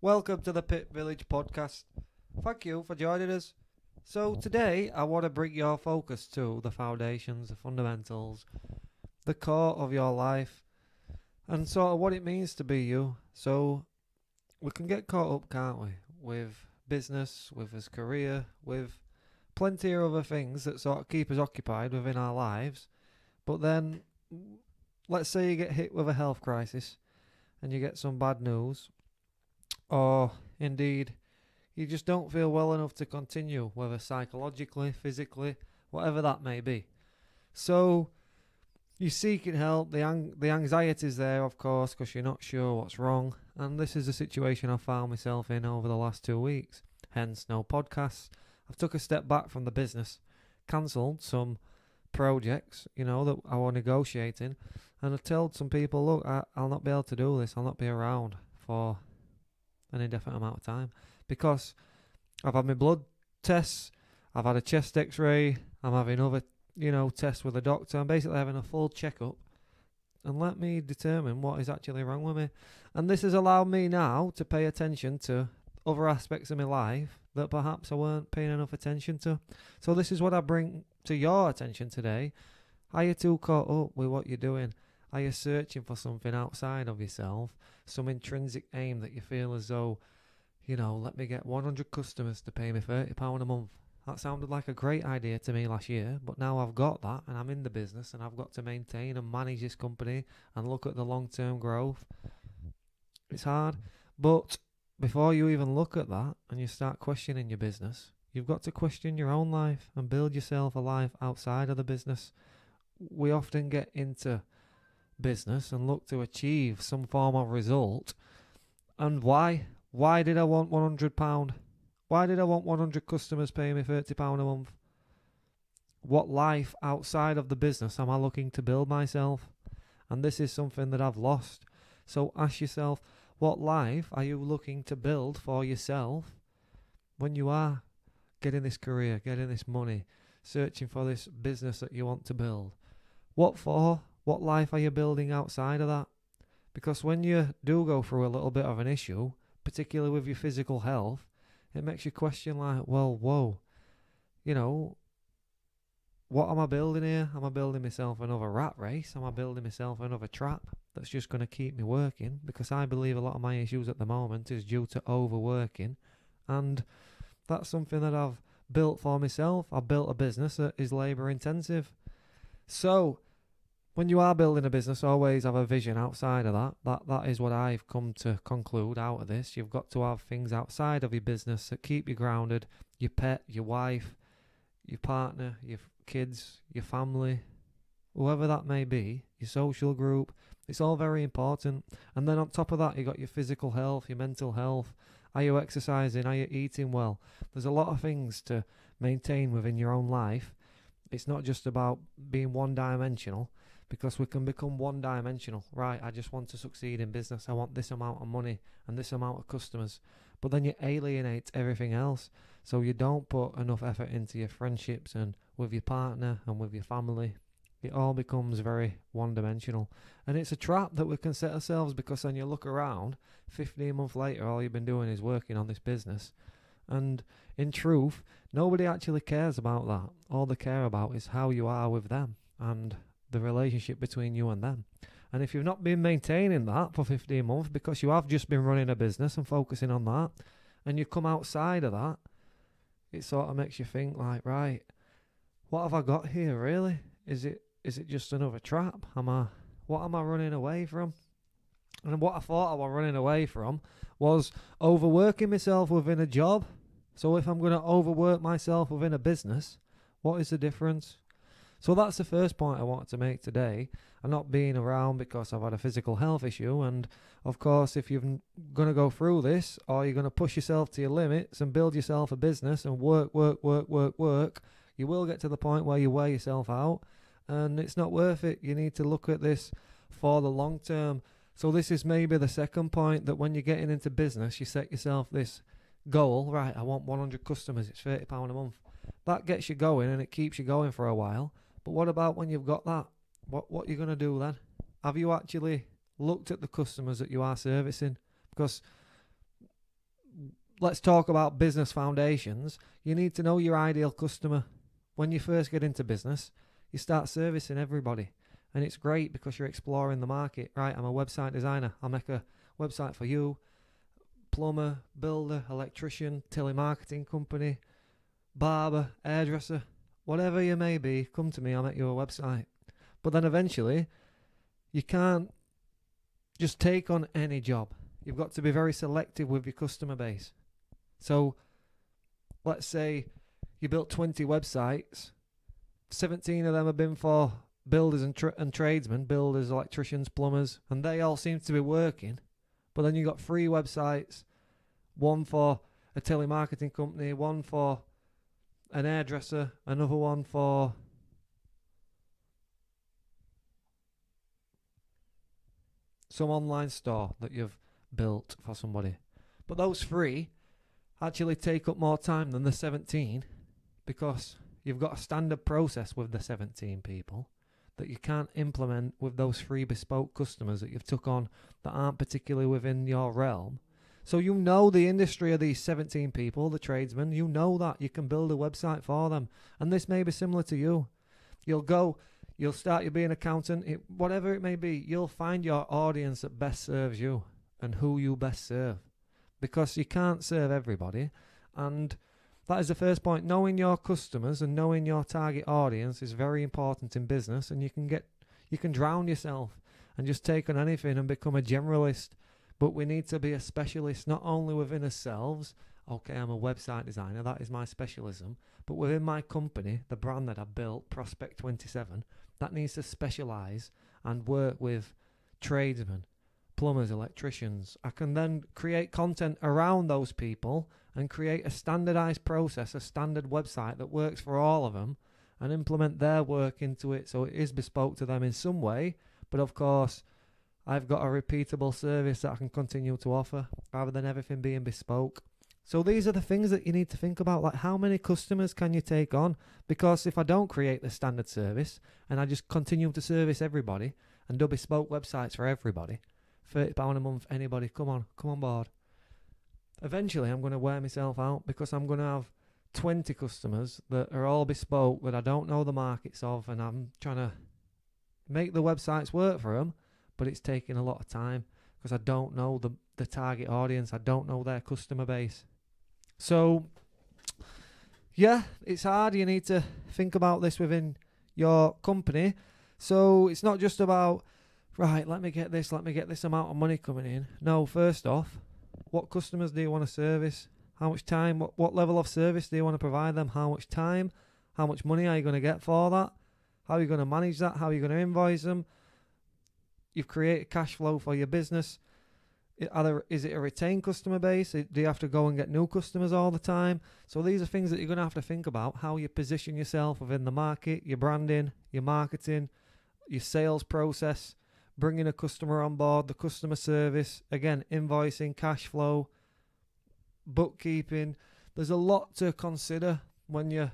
Welcome to the Pit Village podcast. Thank you for joining us. So today I want to bring your focus to the foundations, the fundamentals, the core of your life, and sort of what it means to be you. So we can get caught up, can't we, with business, with his career, with plenty of other things that sort of keep us occupied within our lives. But then, let's say you get hit with a health crisis and you get some bad news, or indeed you just don't feel well enough to continue, whether psychologically, physically, whatever that may be. So you're seeking help. The anxiety's there, of course, because you're not sure what's wrong. And this is a situation I found myself in over the last 2 weeks. Hence, no podcasts. I've took a step back from the business, cancelled some projects, that I was negotiating, and I told some people, look, I'll not be able to do this. I'll not be around for an indefinite amount of time because I've had my blood tests, I've had a chest x-ray, I'm having other, tests with a doctor. I'm basically having a full checkup and let me determine what is actually wrong with me. And this has allowed me now to pay attention to other aspects of my life that perhaps I weren't paying enough attention to. So this is what I bring to your attention today. Are you too caught up with what you're doing? Are you searching for something outside of yourself? Some intrinsic aim that you feel as though, let me get 100 customers to pay me £30 a month. That sounded like a great idea to me last year, but now I've got that and I'm in the business and I've got to maintain and manage this company and look at the long-term growth. It's hard, but before you even look at that and you start questioning your business, you've got to question your own life and build yourself a life outside of the business. We often get into business and look to achieve some form of result. And why? Why did I want £100? Why did I want 100 customers paying me £30 a month? What life outside of the business am I looking to build myself? And this is something that I've lost. So ask yourself, what life are you looking to build for yourself when you are getting this career, getting this money, searching for this business that you want to build? What for? What life are you building outside of that? Because when you do go through a little bit of an issue, particularly with your physical health, it makes you question like, well, whoa, what am I building here? Am I building myself another rat race? Am I building myself another trap that's just going to keep me working? Because I believe a lot of my issues at the moment is due to overworking. And that's something that I've built for myself. I've built a business that is labour intensive. So when you are building a business, always have a vision outside of that. That is what I've come to conclude out of this. You've got to have things outside of your business that keep you grounded. Your pet, your wife, your partner, your kids, your family, whoever that may be, your social group. It's all very important. And then on top of that, you got your physical health, your mental health. Are you exercising? Are you eating well? There's a lot of things to maintain within your own life. It's not just about being one-dimensional, because we can become one-dimensional. Right, I just want to succeed in business. I want this amount of money and this amount of customers. But then you alienate everything else. So you don't put enough effort into your friendships and with your partner and with your family. It all becomes very one-dimensional. And it's a trap that we can set ourselves, because then you look around, 15 months later, all you've been doing is working on this business. And in truth, nobody actually cares about that. All they care about is how you are with them and the relationship between you and them. And if you've not been maintaining that for 15 months because you have just been running a business and focusing on that, and you come outside of that, it sort of makes you think like, right, what have I got here really? Is it just another trap? What am I running away from? And what I thought I was running away from was overworking myself within a job. So if I'm going to overwork myself within a business, what is the difference? So that's the first point I wanted to make today. I'm not being around because I've had a physical health issue. And of course, if you're going to go through this, or you're going to push yourself to your limits and build yourself a business and work, you will get to the point where you wear yourself out. And it's not worth it. You need to look at this for the long term. So this is maybe the second point, that when you're getting into business, you set yourself this goal. Right, I want 100 customers. It's £30 a month. That gets you going and it keeps you going for a while. But what about when you've got that? What are you going to do then? Have you actually looked at the customers that you are servicing? Because let's talk about business foundations. You need to know your ideal customer. When you first get into business, you start servicing everybody. And it's great because you're exploring the market. Right, I'm a website designer. I'll make a website for you. Plumber, builder, electrician, telemarketing company, barber, hairdresser, whatever you may be, come to me, I'll make you a website. But then eventually, you can't just take on any job. You've got to be very selective with your customer base. So, let's say you built 20 websites, 17 of them have been for builders and tradesmen, builders, electricians, plumbers, and they all seem to be working. But then you got 3 websites, one for a telemarketing company, one for an hairdresser, another one for some online store that you've built for somebody. But those 3 actually take up more time than the 17 because you've got a standard process with the 17 people that you can't implement with those 3 bespoke customers that you've took on that aren't particularly within your realm. So you know the industry of these 17 people, the tradesmen, you know that. You can build a website for them. And this may be similar to you. You'll start, you'll be an accountant, whatever it may be, you'll find your audience that best serves you and who you best serve. Because you can't serve everybody. And that is the first point. Knowing your customers and knowing your target audience is very important in business, and you can drown yourself and just take on anything and become a generalist. But we need to be a specialist not only within ourselves. Okay, I'm a website designer, that is my specialism. But within my company, the brand that I've built, Prospect 27, that needs to specialise and work with tradesmen, plumbers, electricians. I can then create content around those people and create a standardized process, a standard website that works for all of them, and implement their work into it so it is bespoke to them in some way. But of course, I've got a repeatable service that I can continue to offer rather than everything being bespoke. So these are the things that you need to think about, like how many customers can you take on? Because if I don't create the standard service and I just continue to service everybody and do bespoke websites for everybody, £30 a month, anybody, come on board. Eventually I'm going to wear myself out because I'm going to have 20 customers that are all bespoke that I don't know the markets of, and I'm trying to make the websites work for them, but it's taking a lot of time because I don't know the target audience. I don't know their customer base. So, yeah, it's hard. You need to think about this within your company. So it's not just about, right, let me get this amount of money coming in. No, first off, what customers do you want to service? How much time, what level of service do you want to provide them? How much time? How much money are you going to get for that? How are you going to manage that? How are you going to invoice them? You've created cash flow for your business. Is it a retained customer base? Do you have to go and get new customers all the time? So these are things that you're going to have to think about. How you position yourself within the market, your branding, your marketing, your sales process, bringing a customer on board, the customer service, again, invoicing, cash flow, bookkeeping. There's a lot to consider when you're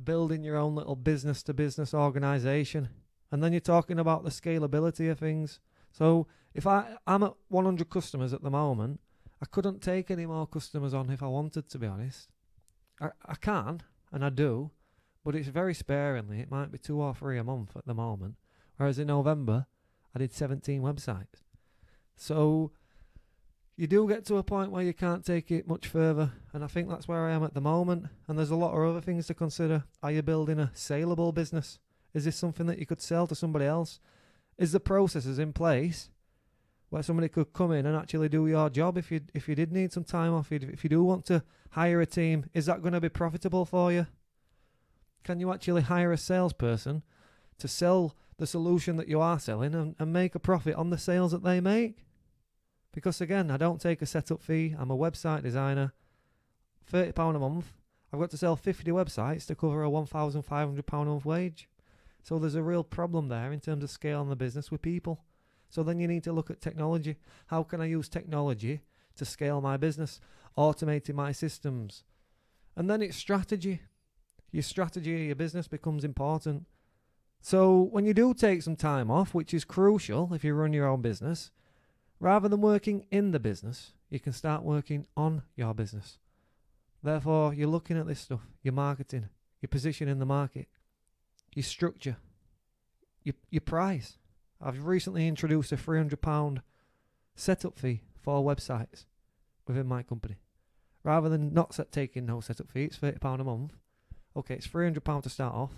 building your own little business-to-business organization. And then you're talking about the scalability of things. So if I'm at 100 customers at the moment, I couldn't take any more customers on if I wanted, to be honest. I can, and I do, but it's very sparingly. It might be 2 or 3 a month at the moment. Whereas in November, I did 17 websites. So you do get to a point where you can't take it much further, and I think that's where I am at the moment. And there's a lot of other things to consider. Are you building a saleable business? Is this something that you could sell to somebody else? Is the processes in place where somebody could come in and actually do your job if you did need some time off, if you do want to hire a team? Is that going to be profitable for you? Can you actually hire a salesperson to sell the solution that you are selling and make a profit on the sales that they make? Because again, I don't take a setup fee. I'm a website designer. £30 a month. I've got to sell 50 websites to cover a £1,500 a month wage. So there's a real problem there in terms of scaling the business with people. So then you need to look at technology. How can I use technology to scale my business? Automating my systems. And then it's strategy. Your strategy of your business becomes important. So when you do take some time off, which is crucial if you run your own business, Rather than working in the business, you can start working on your business. Therefore, you're looking at this stuff, your marketing, your position in the market, your structure, your price. I've recently introduced a £300 setup fee for websites within my company. Rather than not taking no setup fee, it's £30 a month. Okay, it's £300 to start off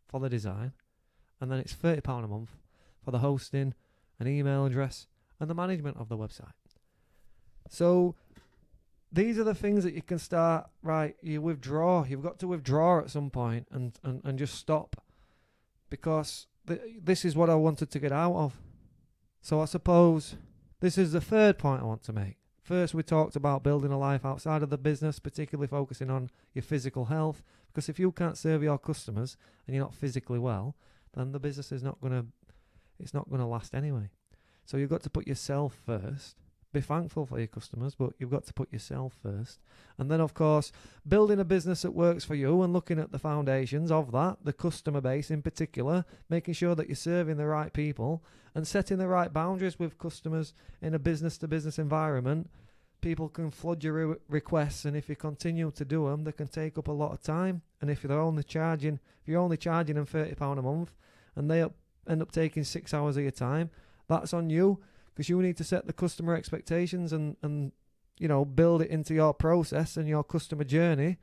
for the design, and then it's £30 a month for the hosting, an email address, and the management of the website. So these are the things that you can start, right, you've got to withdraw at some point and just stop, because this is what I wanted to get out of. So I suppose this is the third point I want to make. First, we talked about building a life outside of the business, particularly focusing on your physical health, because if you can't serve your customers and you're not physically well, then the business is not going to last anyway. So you've got to put yourself first. Be thankful for your customers, but you've got to put yourself first. And then, of course, building a business that works for you and looking at the foundations of that, the customer base in particular, making sure that you're serving the right people and setting the right boundaries with customers in a business-to-business environment. People can flood your requests, and if you continue to do them, they can take up a lot of time. And if you're only charging them £30 a month and they end up taking 6 hours of your time, that's on you. Because you need to set the customer expectations and build it into your process and your customer journey,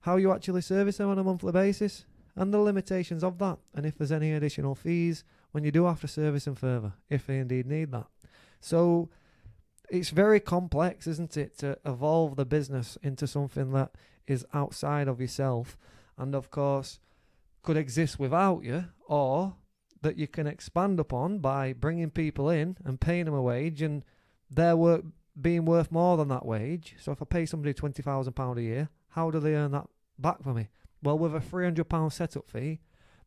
how you actually service them on a monthly basis, and the limitations of that, and if there's any additional fees when you do have to service them further, if they indeed need that. So it's very complex, isn't it, to evolve the business into something that is outside of yourself and, of course, could exist without you, or that you can expand upon by bringing people in and paying them a wage and their work being worth more than that wage. So if I pay somebody £20,000 a year, how do they earn that back for me? Well, with a £300 setup fee,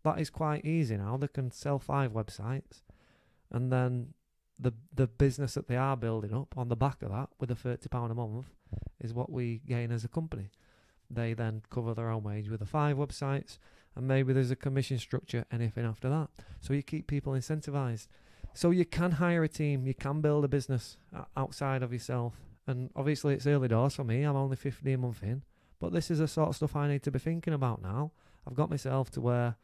that is quite easy now. They can sell 5 websites, and then the business that they are building up on the back of that with a £30 a month is what we gain as a company. They then cover their own wage with the 5 websites, and maybe there's a commission structure, anything after that. So you keep people incentivized. So you can hire a team, you can build a business outside of yourself. And obviously it's early doors for me, I'm only 15 months in, but this is the sort of stuff I need to be thinking about now. I've got myself to where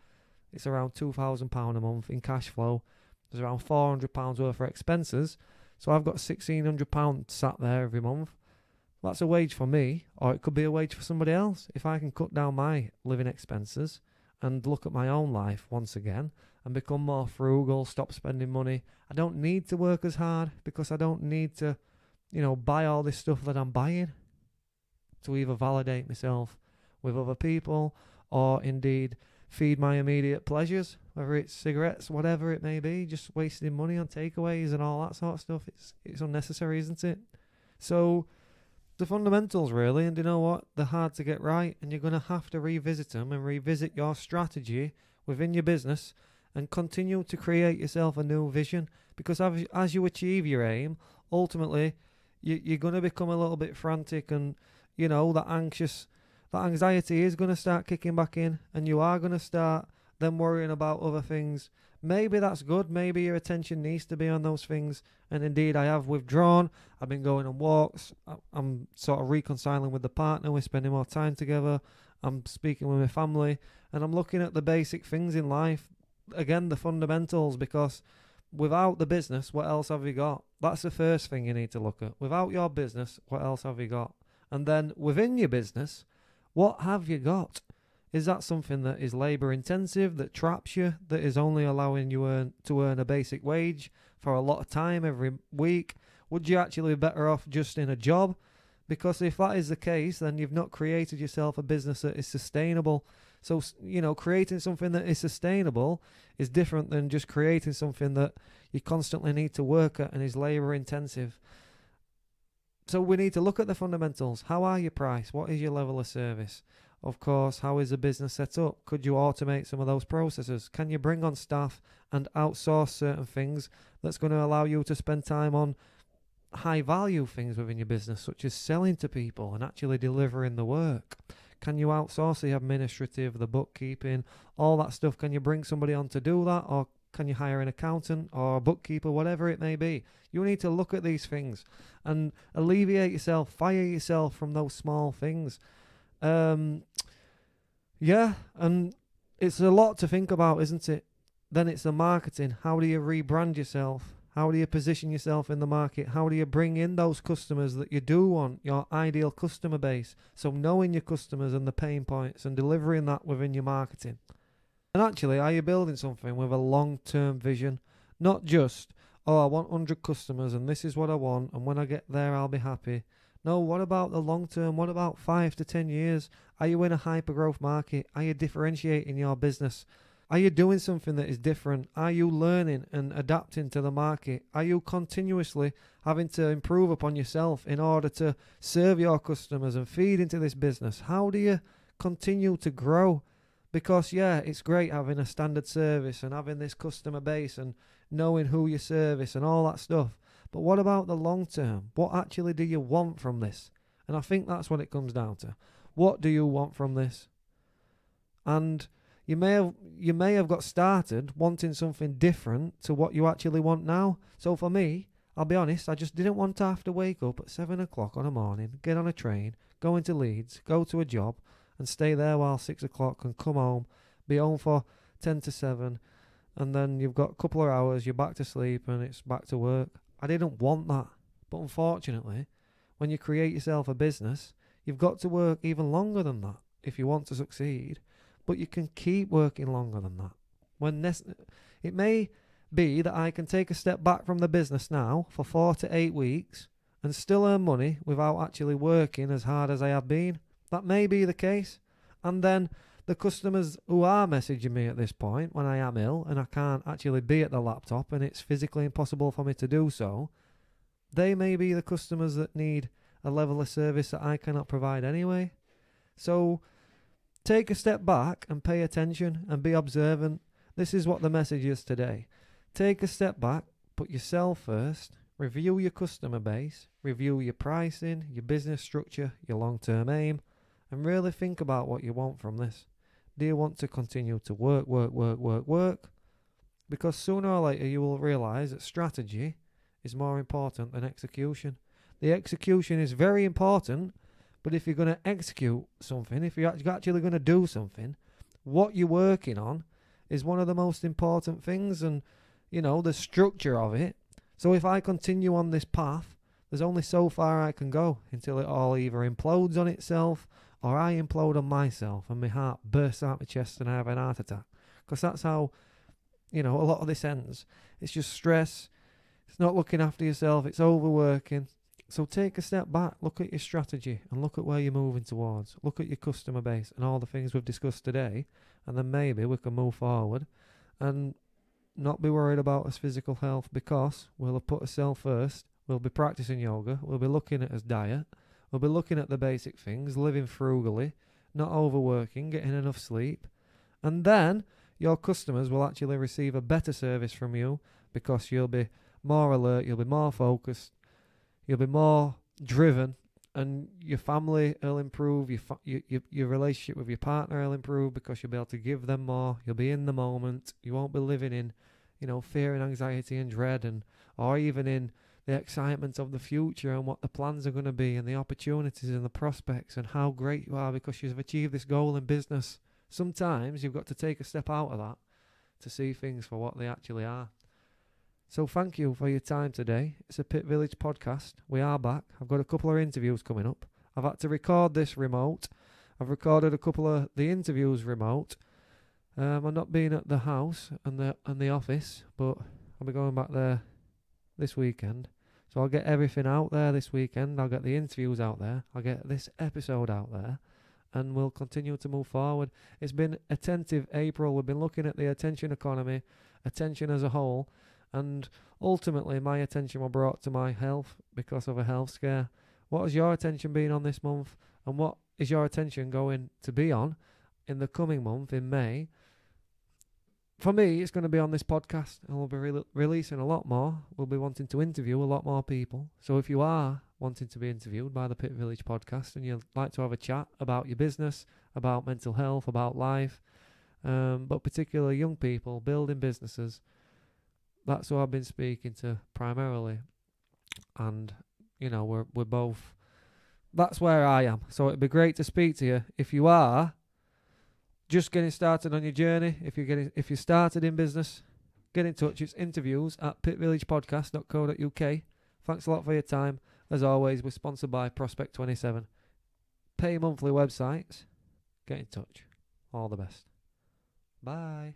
it's around £2,000 a month in cash flow. There's around £400 worth for expenses. So I've got £1,600 sat there every month. That's a wage for me, or it could be a wage for somebody else. If I can cut down my living expenses and look at my own life once again and become more frugal, stop spending money. I don't need to work as hard because I don't need to, buy all this stuff that I'm buying to either validate myself with other people or indeed feed my immediate pleasures, whether it's cigarettes, whatever it may be, just wasting money on takeaways and all that sort of stuff. It's unnecessary, isn't it? So the fundamentals, really, and you know what? They're hard to get right, and you're going to have to revisit them and revisit your strategy within your business and continue to create yourself a new vision, because as you achieve your aim, ultimately you're going to become a little bit frantic, and that anxiety is going to start kicking back in, and you are going to start then worrying about other things. Maybe that's good. Maybe your attention needs to be on those things. And indeed, I have withdrawn. I've been going on walks. I'm sort of reconciling with the partner. We're spending more time together. I'm speaking with my family. And I'm looking at the basic things in life. Again, the fundamentals, because without the business, what else have you got? That's the first thing you need to look at. Without your business, what else have you got? And then within your business, what have you got? Is that something that is labour intensive, that traps you, that is only allowing you to earn a basic wage for a lot of time every week? Would you actually be better off just in a job? Because if that is the case, then you've not created yourself a business that is sustainable. So, creating something that is sustainable is different than just creating something that you constantly need to work at and is labour intensive. So we need to look at the fundamentals. How are you priced? What is your level of service? Of course, how is the business set up? Could you automate some of those processes? Can you bring on staff and outsource certain things that's going to allow you to spend time on high value things within your business, such as selling to people and actually delivering the work? Can you outsource the administrative, the bookkeeping, all that stuff? Can you bring somebody on to do that? Or Can you hire an accountant or a bookkeeper, whatever it may be? You need to look at these things and alleviate yourself, fire yourself from those small things. Yeah, and it's a lot to think about, isn't it? Then it's the marketing. How do you rebrand yourself? How do you position yourself in the market? How do you bring in those customers that you do want, your ideal customer base? So knowing your customers and the pain points and delivering that within your marketing. And actually, are you building something with a long-term vision? Not just, oh, I want 100 customers and this is what I want, and when I get there, I'll be happy. No, what about the long term? What about 5 to 10 years? Are you in a hyper-growth market? Are you differentiating your business? Are you doing something that is different? Are you learning and adapting to the market? Are you continuously having to improve upon yourself in order to serve your customers and feed into this business? How do you continue to grow? Because, yeah, it's great having a standard service and having this customer base and knowing who you service and all that stuff. But what about the long term? What actually do you want from this? And I think that's what it comes down to. What do you want from this? And you may have got started wanting something different to what you actually want now. So for me, I'll be honest, I just didn't want to have to wake up at 7 o'clock on a morning, get on a train, go into Leeds, go to a job, and stay there while 6 o'clock and come home, be home for 10 to 7, and then you've got a couple of hours, you're back to sleep, and it's back to work. I didn't want that. But unfortunately, when you create yourself a business, you've got to work even longer than that if you want to succeed. But you can keep working longer than that. It may be that I can take a step back from the business now for 4 to 8 weeks and still earn money without actually working as hard as I have been. That may be the case. And then the customers who are messaging me at this point when I am ill and I can't actually be at the laptop and it's physically impossible for me to do so, they may be the customers that need a level of service that I cannot provide anyway. So take a step back and pay attention and be observant. This is what the message is today. Take a step back, put yourself first, review your customer base, review your pricing, your business structure, your long-term aim, and really think about what you want from this. Do you want to continue to work? Because sooner or later you will realise that strategy is more important than execution. The execution is very important, but if you're going to execute something, if you're actually going to do something, what you're working on is one of the most important things, and, the structure of it. So if I continue on this path, there's only so far I can go until it all either implodes on itself or I implode on myself and my heart bursts out my chest and I have an heart attack. Because that's how, a lot of this ends. It's just stress. It's not looking after yourself. It's overworking. So take a step back, look at your strategy and look at where you're moving towards. Look at your customer base and all the things we've discussed today, and then maybe we can move forward and not be worried about us physical health, because we'll have put ourselves first. We'll be practicing yoga. We'll be looking at his diet. We'll be looking at the basic things, living frugally, not overworking, getting enough sleep. And then your customers will actually receive a better service from you because you'll be more alert, you'll be more focused, you'll be more driven, and your family will improve, your relationship with your partner will improve because you'll be able to give them more, you'll be in the moment, you won't be living in, fear and anxiety and dread, or even in the excitement of the future and what the plans are going to be and the opportunities and the prospects and how great you are because you've achieved this goal in business. Sometimes you've got to take a step out of that to see things for what they actually are. So thank you for your time today. It's a Pit Village podcast. We are back. I've got a couple of interviews coming up. I've had to record this remote. I've recorded a couple of the interviews remote. I'm not being at the house and the office, but I'll be going back there this weekend. So I'll get everything out there this weekend. I'll get the interviews out there. I'll get this episode out there. And we'll continue to move forward. It's been attentive April. We've been looking at the attention economy, attention as a whole. And ultimately, my attention was brought to my health because of a health scare. What has your attention been on this month? And what is your attention going to be on in the coming month, in May? For me, it's going to be on this podcast, and we'll be releasing a lot more. We'll be wanting to interview a lot more people. So if you are wanting to be interviewed by the Pit Village podcast and you'd like to have a chat about your business, about mental health, about life, but particularly young people building businesses, That's who I've been speaking to primarily, and we're both. That's where I am. So it'd be great to speak to you if you are just getting started on your journey. If you started in business, get in touch. It's interviews@pitvillagepodcast.co.uk. Thanks a lot for your time. As always, we're sponsored by Prospect 27. Pay monthly websites. Get in touch. All the best. Bye.